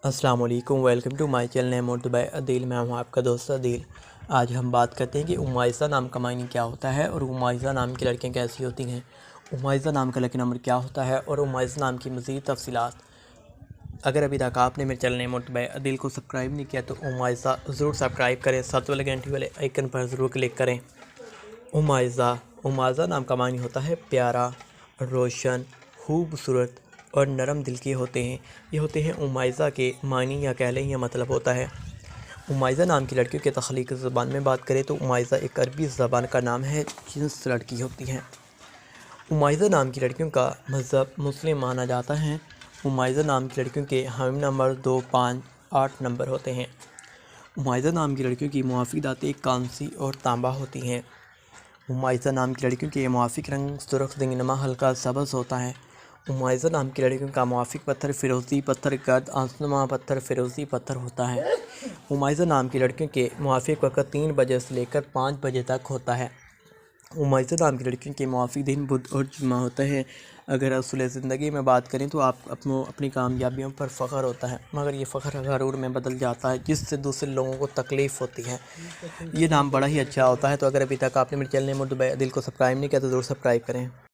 السلام علیکم، welcome to my channel name Urdu by Adeel. میں ہوں آپ کا دوست عدیل۔ آج ہم بات کرتے ہیں کہ عمائزہ نام کا معنی کیا ہوتا ہے اور عمائزہ نام کی لڑکیاں کیسی ہوتی ہیں، عمائزہ نام کا لکی نمبر کیا ہوتا ہے اور عمائزہ نام کی مزید تفصیلات۔ اگر ابھی تک آپ نے میرے چینل نیم اردو بائی عدیل کو سبسکرائب نہیں کیا تو عمائزہ ضرور سبسکرائب کریں، ساتھ والے گھنٹی والے آئیکن پر ضرور کلک کریں۔ عمائزہ نام کا معنی ہوتا ہے پیارا، روشن، خوبصورت اور نرم دل کے ہوتے ہیں۔ یہ ہوتے ہیں عمائزہ کے معنی یا کہہ لیں یا مطلب ہوتا ہے۔ عمائزہ نام کی لڑکیوں کے تخلیقی زبان میں بات کریں تو عمائزہ ایک عربی زبان کا نام ہے جنس لڑکی ہوتی ہیں۔ عمائزہ نام کی لڑکیوں کا مذہب مسلم مانا جاتا ہے۔ عمائزہ نام کی لڑکیوں کے حامل نمبر 2، 5، 8 نمبر ہوتے ہیں۔ عمائزہ نام کی لڑکیوں کی موافق دھاتیں کانسی اور تانبا ہوتی ہیں۔ عمائزہ نام کی لڑکیوں کے موافق رنگ سرخ دگنما ہلکا سبز ہوتا ہے۔ عمائزہ نام کی لڑکیوں کا موافق پتھر فیروزی پتھر، گرد آسنما پتھر، فیروزی پتھر ہوتا ہے۔ عمائزہ نام کی لڑکیوں کے موافق وقت 3 بجے سے لے کر 5 بجے تک ہوتا ہے۔ عمائزہ نام کی لڑکیوں کے موافق دن بدھ اور جمعہ ہوتا ہے۔ اگر اصول زندگی میں بات کریں تو آپ اپنی کامیابیوں پر فخر ہوتا ہے، مگر یہ فخر غرور میں بدل جاتا ہے جس سے دوسرے لوگوں کو تکلیف ہوتی ہے۔ یہ نام بڑا ہی اچھا ہوتا ہے۔ تو اگر ابھی تک آپ نے میرے چینل نیم اردو بائی عدیل کو سبسکرائب نہیں کیا تو ضرور سبسکرائب کریں۔